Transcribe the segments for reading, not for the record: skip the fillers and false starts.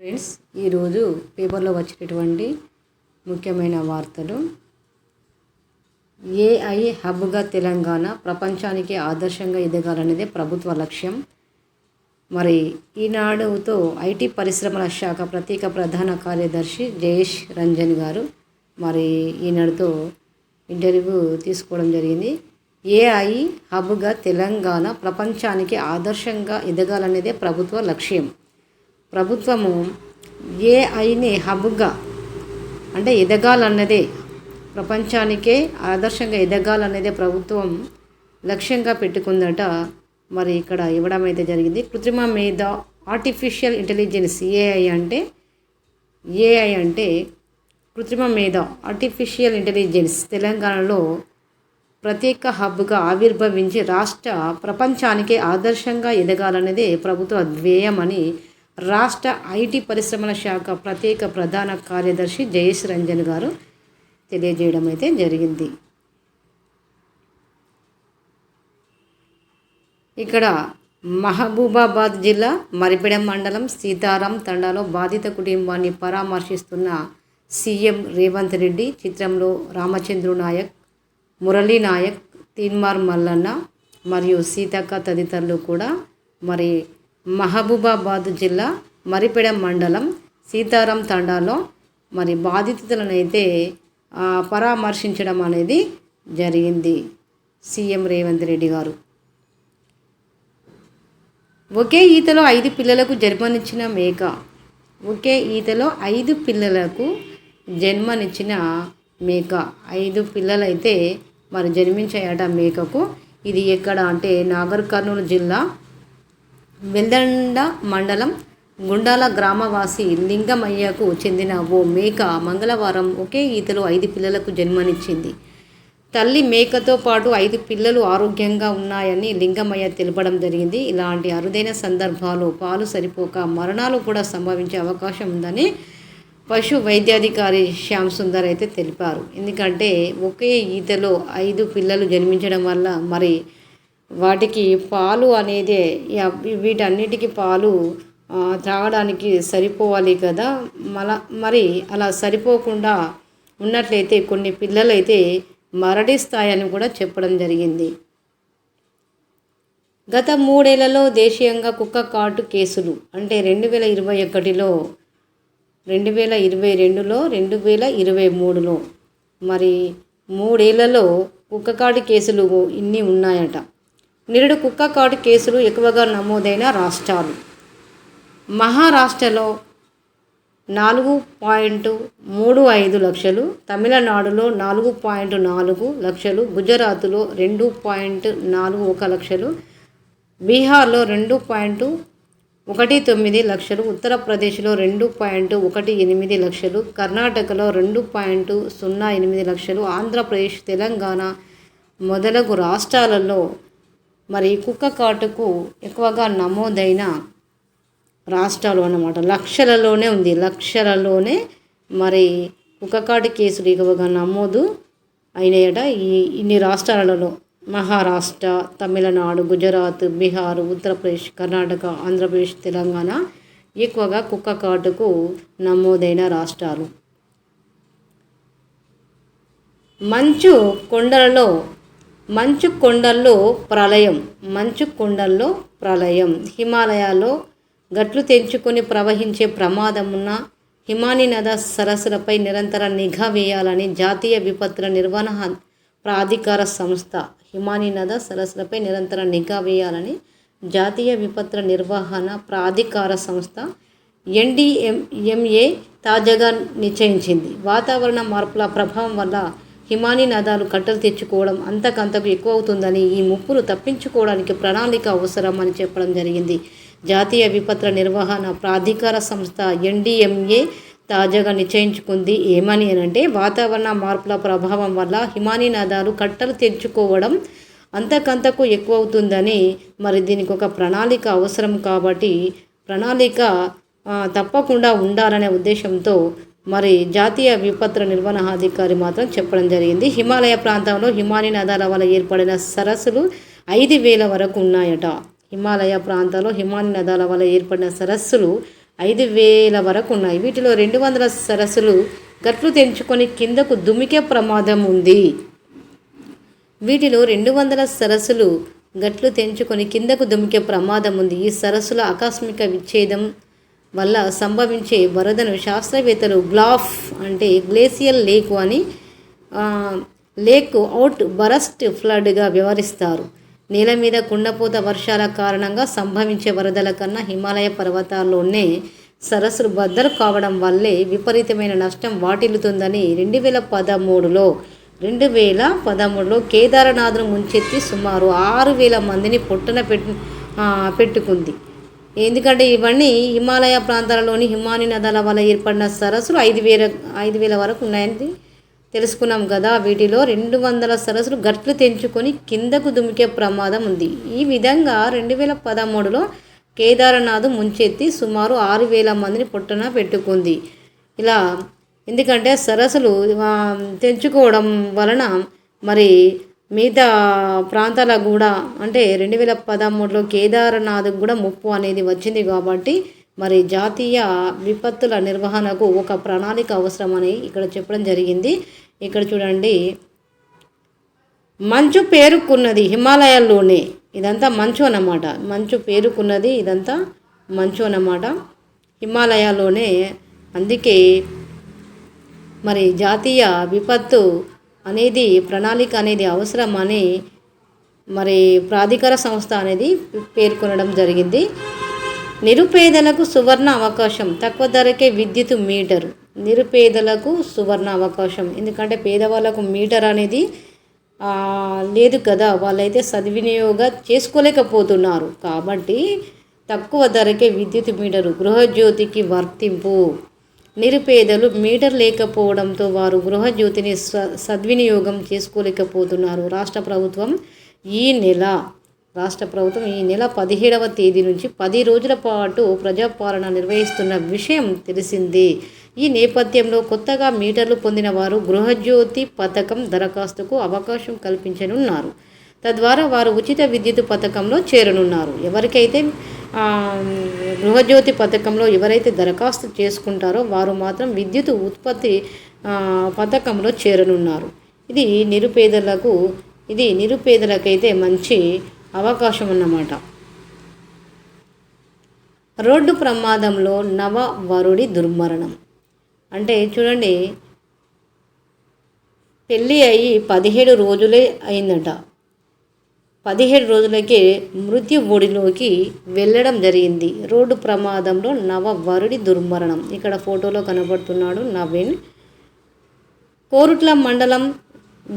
Friends, ఈరోజు పేపర్లో వచ్చినటువంటి ముఖ్యమైన వార్తలు. ఏఐ హబ్గా తెలంగాణ ప్రపంచానికి ఆదర్శంగా ఎదగాలనేదే ప్రభుత్వ లక్ష్యం. మరి ఈనాడుతో ఐటీ పరిశ్రమల శాఖ ప్రత్యేక ప్రధాన కార్యదర్శి జయేష్ రంజన్ గారు మరి ఈనాడుతో ఇంటర్వ్యూ తీసుకోవడం జరిగింది. ఏఐ హబ్గా తెలంగాణ ప్రపంచానికి ఆదర్శంగా ఎదగాలనేదే ప్రభుత్వ లక్ష్యం. ప్రభుత్వము ఏఐని హబ్గా అంటే ఎదగాలన్నదే, ప్రపంచానికే ఆదర్శంగా ఎదగాలన్నదే ప్రభుత్వం లక్ష్యంగా పెట్టుకుందట. మరి ఇక్కడ ఇవ్వడం అయితే జరిగింది. కృత్రిమ మేధ, ఆర్టిఫిషియల్ ఇంటెలిజెన్స్, ఏఐ అంటే కృత్రిమ మేధ, ఆర్టిఫిషియల్ ఇంటెలిజెన్స్ తెలంగాణలో ప్రత్యేక హబ్గా ఆవిర్భవించి రాష్ట్ర ప్రపంచానికే ఆదర్శంగా ఎదగాలనేదే ప్రభుత్వ ధ్యేయమని రాష్ట్ర ఐటీ పరిశ్రమల శాఖ ప్రత్యేక ప్రధాన కార్యదర్శి జయేష్ రంజన్ గారు తెలియజేయడం అయితే జరిగింది. ఇక్కడ మహబూబాబాద్ జిల్లా మరిపెడం మండలం సీతారాం తండాలో బాధిత కుటుంబాన్ని పరామర్శిస్తున్న సీఎం రేవంత్ రెడ్డి. చిత్రంలో రామచంద్రు నాయక్, మురళీ నాయక్, తీన్మార్ మల్లన్న మరియు సీతక్క తదితరులు కూడా మరి మహబూబాబాద్ జిల్లా మరిపెడం మండలం సీతారాం తండాలో మరి బాధితులను అయితే పరామర్శించడం అనేది జరిగింది. సీఎం రేవంత్ రెడ్డి గారు ఒకే ఈతలో 5 పిల్లలకు జన్మనిచ్చిన మేక. ఒకే ఈతలో 5 పిల్లలకు జన్మనిచ్చిన మేక. 5 పిల్లలైతే మరి జన్మించాయట మేకకు. ఇది ఎక్కడ అంటే నాగర్ కర్నూలు జిల్లా వెల్దండ మండలం గుండాల గ్రామవాసి లింగమయ్యకు చెందిన ఓ మేక మంగళవారం ఒకే ఈతలో 5 పిల్లలకు జన్మనిచ్చింది. తల్లి మేకతో పాటు 5 పిల్లలు ఆరోగ్యంగా ఉన్నాయని లింగమయ్య తెలపడం జరిగింది. ఇలాంటి అరుదైన సందర్భాలు పాలు సరిపోక మరణాలు కూడా సంభవించే అవకాశం ఉందని పశు వైద్యాధికారి శ్యామ్ సుందర్ అయితే తెలిపారు. ఎందుకంటే ఒకే ఈతలో 5 పిల్లలు జన్మించడం వల్ల మరి వాటికి పాలు అనేది, వీటన్నిటికీ పాలు త్రాగడానికి సరిపోవాలి కదా. మరి అలా సరిపోకుండా ఉన్నట్లయితే కొన్ని పిల్లలు అయితే మరణిస్తాయని కూడా చెప్పడం జరిగింది. గత 3 ఏళ్లలో దేశీయంగా కుక్క కాటు కేసులు అంటే 2021లో, 2022లో, 2023లో మరి 3 ఏళ్లలో కుక్క కాటు కేసులు ఇన్ని ఉన్నాయట. నిరుడు కుక్క కాటు కేసులు ఎక్కువగా నమోదైన రాష్ట్రాలు: మహారాష్ట్రలో 4.35 లక్షలు, తమిళనాడులో 4.4 లక్షలు, గుజరాత్లో 2.41 లక్షలు, బీహార్లో 2.19 లక్షలు, ఉత్తరప్రదేశ్లో 2.18 లక్షలు, కర్ణాటకలో 2.08 లక్షలు, ఆంధ్రప్రదేశ్, తెలంగాణ మొదలగు రాష్ట్రాలలో మరి కుక్క కాటుకు ఎక్కువగా నమోదైన రాష్ట్రాలు అన్నమాట. లక్షలలోనే ఉంది, లక్షలలోనే మరి కుక్క కాటు కేసులు ఎక్కువగా నమోదు అయినాయట. ఇన్ని రాష్ట్రాలలో మహారాష్ట్ర, తమిళనాడు, గుజరాత్, బీహార్, ఉత్తరప్రదేశ్, కర్ణాటక, ఆంధ్రప్రదేశ్, తెలంగాణ ఎక్కువగా కుక్క కాటుకు నమోదైన రాష్ట్రాలు. మంచు కొండల్లో ప్రళయం. హిమాలయాల్లో గట్లు తెంచుకొని ప్రవహించే ప్రమాదం ఉన్న హిమానీ నద సరస్సులపై నిరంతర నిఘా వేయాలని జాతీయ విపత్తుల నిర్వహణ ప్రాధికార సంస్థ హిమానీ నద సరస్సులపై నిరంతర నిఘా వేయాలని జాతీయ విపత్తుల నిర్వహణ ప్రాధికార సంస్థ NDMA తాజాగా నిశ్చయించింది. వాతావరణ మార్పుల ప్రభావం వల్ల హిమానీ నదాలు కట్టలు తెచ్చుకోవడం అంతకంతకు ఎక్కువ అవుతుందని, ఈ ముప్పును తప్పించుకోవడానికి ప్రణాళిక అవసరం అని చెప్పడం జరిగింది. జాతీయ విపత్తుల నిర్వహణ ప్రాధికార సంస్థ NDMA తాజాగా నిశ్చయించుకుంది. ఏమని అంటే వాతావరణ మార్పుల ప్రభావం వల్ల హిమానీ నదాలు కట్టలు తెచ్చుకోవడం అంతకంతకు ఎక్కువ అవుతుందని, మరి దీనికి ఒక ప్రణాళిక అవసరం కాబట్టి ప్రణాళిక తప్పకుండా ఉండాలనే ఉద్దేశంతో మరి జాతీయ విపత్తుల నిర్వహణాధికారి మాత్రం చెప్పడం జరిగింది. హిమాలయ ప్రాంతంలో హిమానీ నదాల వల్ల ఏర్పడిన సరస్సులు 5,000 వరకు ఉన్నాయట. హిమాలయ ప్రాంతాల్లో హిమానీ నదాల వల్ల ఏర్పడిన సరస్సులు 5,000 వరకు ఉన్నాయి. వీటిలో 200 సరస్సులు గట్లు తెంచుకొని కిందకు దుమికే ప్రమాదం ఉంది. వీటిలో 200 సరస్సులు గట్లు తెంచుకొని కిందకు దుమికే ప్రమాదం ఉంది. ఈ సరస్సుల ఆకస్మిక విచ్ఛేదం వల్ల సంభవించే వరదను శాస్త్రవేత్తలు గ్లాఫ్ అంటే గ్లేసియల్ లేక్ అని లేక్ అవుట్ బరస్ట్ ఫ్లడ్గా వ్యవహరిస్తారు. నేల మీద కుండపోత వర్షాల కారణంగా సంభవించే వరదల కన్నా హిమాలయ పర్వతాల్లోనే సరస్సులు బద్దలు కావడం వల్లే విపరీతమైన నష్టం వాటిల్లుతుందని 2013లో కేదార్నాథ్ను ముంచెత్తి సుమారు 6,000 మందిని పొట్టన పెట్టుకుంది. ఎందుకంటే ఇవన్నీ హిమాలయ ప్రాంతాలలోని హిమాని నదాల వల్ల ఏర్పడిన సరస్సులు 5,000 వరకు ఉన్నాయని తెలుసుకున్నాం కదా. వీటిలో 200 సరస్సులు గట్లు తెంచుకొని కిందకు దుమికే ప్రమాదం ఉంది. ఈ విధంగా 2013లో కేదార్నాథ్ ముంచెత్తి సుమారు 6,000 మందిని పొట్టన పెట్టుకుంది. ఇలా ఎందుకంటే సరస్సులు తెంచుకోవడం వలన మరి మిగతా ప్రాంతాలకు కూడా అంటే 2013లో కేదార్నాథ్కు కూడా ముప్పు అనేది వచ్చింది. కాబట్టి మరి జాతీయ విపత్తుల నిర్వహణకు ఒక ప్రణాళిక అవసరమని ఇక్కడ చెప్పడం జరిగింది. ఇక్కడ చూడండి, మంచు పేరుకున్నది హిమాలయాల్లోనే. ఇదంతా మంచు అన్నమాట. మంచు పేరుకున్నది ఇదంతా మంచు అన్నమాట హిమాలయాల్లోనే. అందుకే మరి జాతీయ విపత్తు అనేది ప్రణాళిక అనేది అవసరమని మరి ప్రాధికార సంస్థ అనేది పేర్కొనడం జరిగింది. నిరుపేదలకు సువర్ణ అవకాశం, తక్కువ ధరకే విద్యుత్ మీటర్. నిరుపేదలకు సువర్ణ అవకాశం, ఎందుకంటే పేదవాళ్ళకు మీటర్ అనేది లేదు కదా, వాళ్ళైతే సద్వినియోగ చేసుకోలేకపోతున్నారు. కాబట్టి తక్కువ ధరకే విద్యుత్ మీటరు గృహజ్యోతికి వర్తింపు. నిరుపేదలు మీటర్ లేకపోవడంతో వారు గృహజ్యోతిని సద్వినియోగం చేసుకోలేకపోతున్నారు. రాష్ట్ర ప్రభుత్వం ఈ నెల 17వ తేదీ నుంచి 10 రోజుల పాటు ప్రజాపాలన నిర్వహిస్తున్న విషయం తెలిసిందే. ఈ నేపథ్యంలో కొత్తగా మీటర్లు పొందిన వారు గృహజ్యోతి పథకం దరఖాస్తుకు అవకాశం కల్పించనున్నారు. తద్వారా వారు ఉచిత విద్యుత్ పథకంలో చేరనున్నారు. ఎవరికైతే గృహజ్యోతి పథకంలో ఎవరైతే దరఖాస్తు చేసుకుంటారో వారు మాత్రం విద్యుత్ ఉత్పత్తి పథకంలో చేరనున్నారు. ఇది నిరుపేదలకైతే మంచి అవకాశం అన్నమాట. రోడ్డు ప్రమాదంలో నవవరుడి దుర్మరణం. అంటే చూడండి, పెళ్ళి అయ్యి 17 రోజులే అయిందట. 17 రోజులకే మృత్యు ఒడిలోకి వెళ్ళడం జరిగింది. రోడ్డు ప్రమాదంలో నవవరుడి దుర్మరణం. ఇక్కడ ఫోటోలో కనబడుతున్నాడు నవీన్. కోరుట్ల మండలం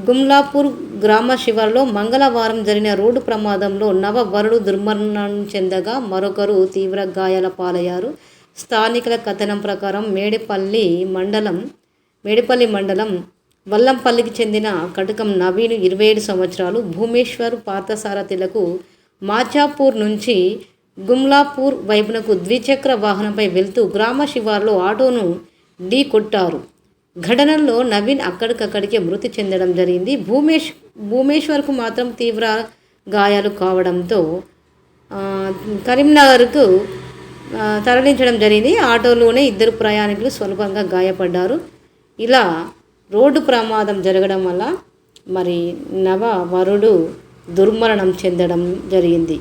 గుమ్లాపూర్ గ్రామ శివారులో మంగళవారం జరిగిన రోడ్డు ప్రమాదంలో నవవరుడు దుర్మరణం చెందగా మరొకరు తీవ్ర గాయాల పాలయ్యారు. స్థానికుల కథనం ప్రకారం మేడిపల్లి మండలం వల్లంపల్లికి చెందిన కటకం నవీన్ 27 సంవత్సరాలు భూమేశ్వర్ పార్థసారథులకు మాచాపూర్ నుంచి గుమ్లాపూర్ వైపునకు ద్విచక్ర వాహనంపై వెళ్తూ గ్రామ శివారులో ఆటోను ఢీ కొట్టారు. ఘటనలో నవీన్ అక్కడికక్కడికే మృతి చెందడం జరిగింది. భూమేశ్వర్కు మాత్రం తీవ్ర గాయాలు కావడంతో కరీంనగర్కు తరలించడం జరిగింది. ఆటోలోనే 2 ప్రయాణికులు స్వల్పంగా గాయపడ్డారు. ఇలా రోడ్డు ప్రమాదం జరగడం వల్ల మరి నవవరుడు దుర్మరణం చెందడం జరిగింది.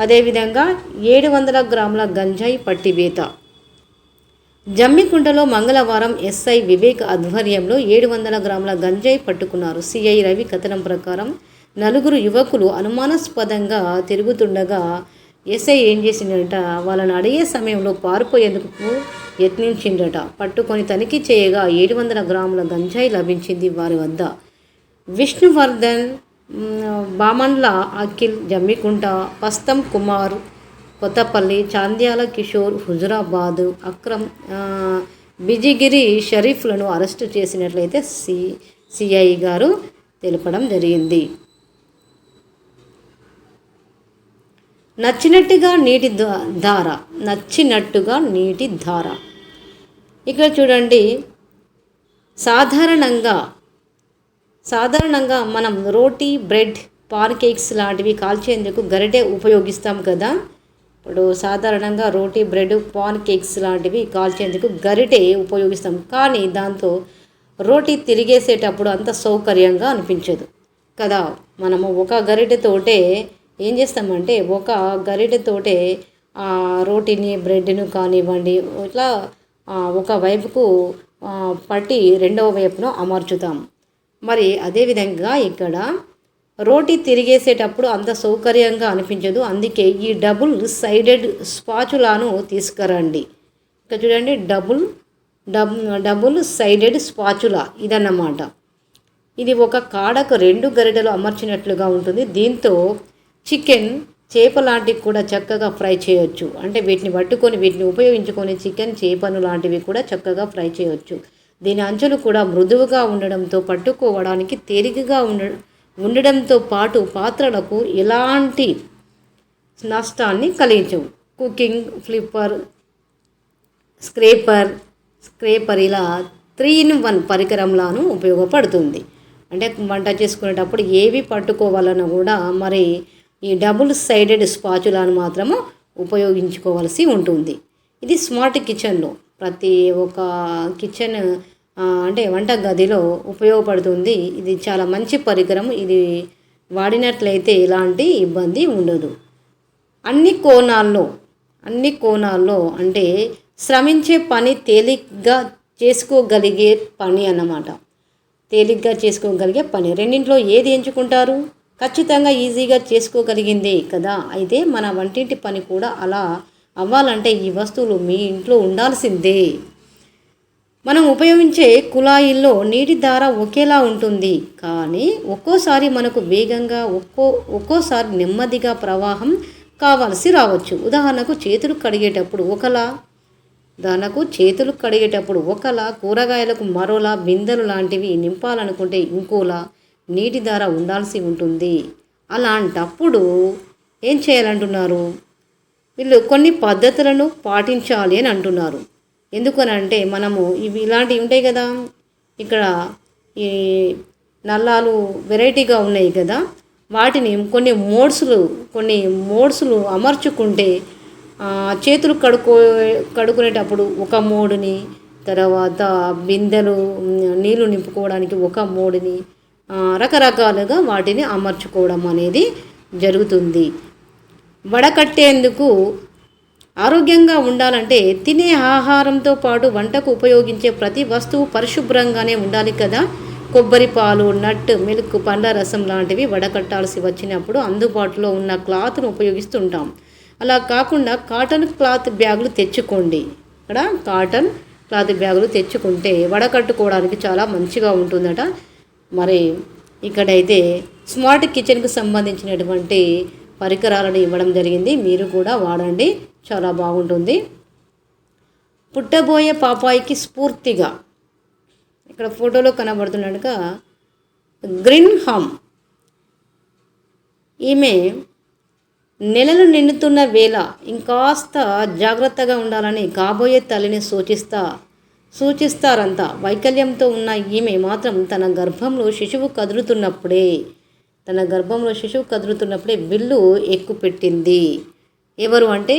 అదేవిధంగా 700 గ్రాముల గంజాయి పట్టివేత. జమ్మికుంటలో మంగళవారం ఎస్ఐ వివేక్ ఆధ్వర్యంలో 700 గ్రాముల గంజాయి పట్టుకున్నారు. సిఐ రవి కథనం ప్రకారం 4 యువకులు అనుమానాస్పదంగా తిరుగుతుండగా ఎస్ఐ ఏం చేసిండట, వాళ్ళని అడిగే సమయంలో పారిపోయేందుకు యత్నించిండట. పట్టుకొని తనిఖీ చేయగా 700 గ్రాముల గంజాయి లభించింది వారి వద్ద. విష్ణువర్ధన్, బామన్ల అఖిల్ జమ్మికుంట, పస్తం కుమార్ కొత్తపల్లి, చాంద్యాల కిషోర్ హుజురాబాద్, అక్రమ్ బిజిగిరి షరీఫ్లను అరెస్టు చేసినట్లయితే సిఐ గారు తెలపడం జరిగింది. నచ్చినట్టుగా నీటి ధార. ఇక్కడ చూడండి, సాధారణంగా మనం రోటీ, బ్రెడ్, పాన్ కేక్స్ లాంటివి కాల్చేందుకు గరిటె ఉపయోగిస్తాం కదా. ఇప్పుడు సాధారణంగా రోటీ, బ్రెడ్, పాన్ కేక్స్ లాంటివి కాల్చేందుకు గరిటె ఉపయోగిస్తాం. కానీ దాంతో రోటీ తిరిగేసేటప్పుడు అంత సౌకర్యంగా అనిపించదు కదా. మనము ఒక గరిటెతోటే ఏం చేస్తామంటే ఒక గరిటెతోటే రోటీని, బ్రెడ్ను కానివ్వండి ఇట్లా ఒక వైపుకు పట్టి రెండవ వైపును అమర్చుతాం. మరి అదేవిధంగా ఇక్కడ రోటీ తిరిగేసేటప్పుడు అంత సౌకర్యంగా అనిపించదు. అందుకే ఈ డబుల్ సైడెడ్ స్పాచులాను తీసుకురండి. ఇక్కడ చూడండి, డబుల్ సైడెడ్ స్పాచులా ఇదన్నమాట. ఇది ఒక కాడకు 2 గరిటెలు అమర్చినట్లుగా ఉంటుంది. దీంతో చికెన్, చేప లాంటివి కూడా చక్కగా ఫ్రై చేయొచ్చు. అంటే వీటిని ఉపయోగించుకొని చికెన్, చేపను లాంటివి కూడా చక్కగా ఫ్రై చేయొచ్చు. దీని అంచులు కూడా మృదువుగా ఉండడంతో పట్టుకోవడానికి తేలికగా ఉండడంతో పాటు పాత్రలకు ఎలాంటి నష్టాన్ని కలిగించవు. కుకింగ్ ఫ్లిప్పర్, స్క్రేపర్ ఇలా 3-in-1 పరికరంలాను ఉపయోగపడుతుంది. అంటే వంట చేసుకునేటప్పుడు ఏవి పట్టుకోవాలన్నా కూడా మరి ఈ డబుల్ సైడెడ్ స్పాచులాను మాత్రము ఉపయోగించుకోవాల్సి ఉంటుంది. ఇది స్మార్ట్ కిచెన్లో ప్రతి ఒక్క కిచెన్ అంటే వంట గదిలో ఉపయోగపడుతుంది. ఇది చాలా మంచి పరికరం. ఇది వాడినట్లయితే ఎలాంటి ఇబ్బంది ఉండదు. అన్ని కోణాల్లో అంటే శ్రమించే పని తేలిగ్గా చేసుకోగలిగే పని అన్నమాట. తేలిగ్గా చేసుకోగలిగే పని. రెండింటిలో ఏది ఎంచుకుంటారు? ఖచ్చితంగా ఈజీగా చేసుకోగలిగిందే కదా. అయితే మన వంటింటి పని కూడా అలా అవ్వాలంటే ఈ వస్తువులు మీ ఇంట్లో ఉండాల్సిందే. మనం ఉపయోగించే కుళాయిల్లో నీటి ధార ఒకేలా ఉంటుంది. కానీ ఒక్కోసారి మనకు వేగంగా, ఒక్కోసారి నెమ్మదిగా ప్రవాహం కావాల్సి రావచ్చు. ఉదాహరణకు చేతులు కడిగేటప్పుడు ఒకలా, కూరగాయలకు మరోలా, బిందెలు లాంటివి నింపాలనుకుంటే ఇంకోలా నీటి ధార ఉండాల్సి ఉంటుంది. అలాంటప్పుడు ఏం చేయాలంటున్నారు వీళ్ళు? కొన్ని పద్ధతులను పాటించాలి అని అంటున్నారు. ఎందుకనంటే మనము ఇలాంటివి ఉంటాయి కదా, ఇక్కడ ఈ నల్లాలు వెరైటీగా ఉన్నాయి కదా, వాటిని కొన్ని మోడ్స్లు అమర్చుకుంటే చేతులు కడుక్కునేటప్పుడు ఒక మోడుని, తర్వాత బిందెలు నీళ్లు నింపుకోవడానికి ఒక మోడుని, రకరకాలుగా వాటిని అమర్చుకోవడం అనేది జరుగుతుంది. వడకట్టేందుకు ఆరోగ్యంగా ఉండాలంటే తినే ఆహారంతో పాటు వంటకు ఉపయోగించే ప్రతి వస్తువు పరిశుభ్రంగానే ఉండాలి కదా. కొబ్బరి పాలు, నట్, మిల్క్, పండ్ల రసం లాంటివి వడకట్టాల్సి వచ్చినప్పుడు అందుబాటులో ఉన్న క్లాత్ను ఉపయోగిస్తుంటాం. అలా కాకుండా కాటన్ క్లాత్ బ్యాగులు తెచ్చుకోండి. ఇక్కడ కాటన్ క్లాత్ బ్యాగులు తెచ్చుకుంటే వడకట్టుకోవడానికి చాలా మంచిగా ఉంటుందట. మరి ఇక్కడైతే స్మార్ట్ కిచెన్కు సంబంధించినటువంటి పరికరాలను ఇవ్వడం జరిగింది. మీరు కూడా వాడండి, చాలా బాగుంటుంది. పుట్టబోయే పాపాయికి స్ఫూర్తిగా ఇక్కడ ఫోటోలో కనబడుతున్నట్టుగా గ్రిన్హామ్ ఈమె నెలలు నిండుతున్న వేళ ఇంకాస్త జాగ్రత్తగా ఉండాలని కాబోయే తల్లిని సూచిస్తారంతా. వైకల్యంతో ఉన్న ఈమె మాత్రం తన గర్భంలో శిశువు కదులుతున్నప్పుడే బిల్లు ఎక్కుపెట్టింది. ఎవరు అంటే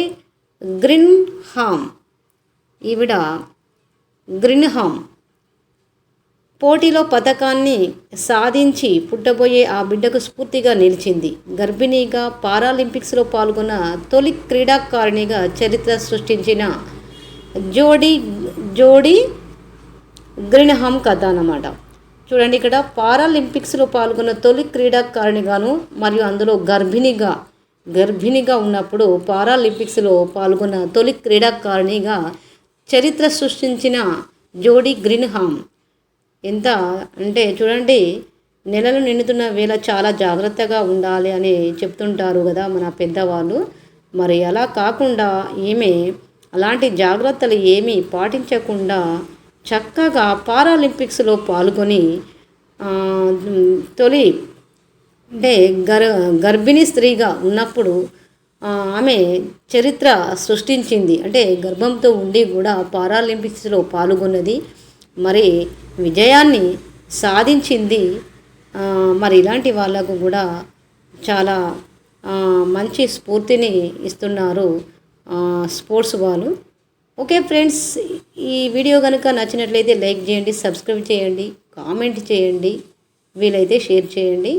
గ్రిన్హామ్. ఈవిడ గ్రిన్హామ్ పోటీలో పథకాన్ని సాధించి పుట్టబోయే ఆ బిడ్డకు స్ఫూర్తిగా నిలిచింది. గర్భిణీగా పారాలింపిక్స్లో పాల్గొన్న తొలి క్రీడాకారిణిగా చరిత్ర సృష్టించిన జోడీ గ్రిన్హామ్ కథ అన్నమాట. చూడండి, ఇక్కడ పారాలింపిక్స్లో పాల్గొన్న తొలి క్రీడాకారిణిగాను మరియు అందులో గర్భిణిగా ఉన్నప్పుడు పారాలింపిక్స్లో పాల్గొన్న తొలి క్రీడాకారిణిగా చరిత్ర సృష్టించిన జోడీ గ్రిన్హామ్ ఎంత అంటే చూడండి, నెలలు నిండుతున్న వేళ చాలా జాగ్రత్తగా ఉండాలి అని చెప్తుంటారు కదా మన పెద్దవాళ్ళు. మరి అలా కాకుండా ఈమె అలాంటి జాగ్రత్తలు ఏమీ పాటించకుండా చక్కగా పారాలింపిక్స్లో పాల్గొని తొలి అంటే గర్భిణీ స్త్రీగా ఉన్నప్పుడు ఆమె చరిత్ర సృష్టించింది. అంటే గర్భంతో ఉండి కూడా పారాలింపిక్స్లో పాల్గొన్నది, మరి విజయాన్ని సాధించింది. మరి ఇలాంటి వాళ్ళకు కూడా చాలా మంచి స్ఫూర్తిని ఇస్తున్నారు స్పోర్ట్స్ బాల్. ఓకే ఫ్రెండ్స్, ఈ వీడియో కనుక నచ్చినట్లయితే లైక్ చేయండి, సబ్స్క్రైబ్ చేయండి, కామెంట్ చేయండి, వీలైతే షేర్ చేయండి.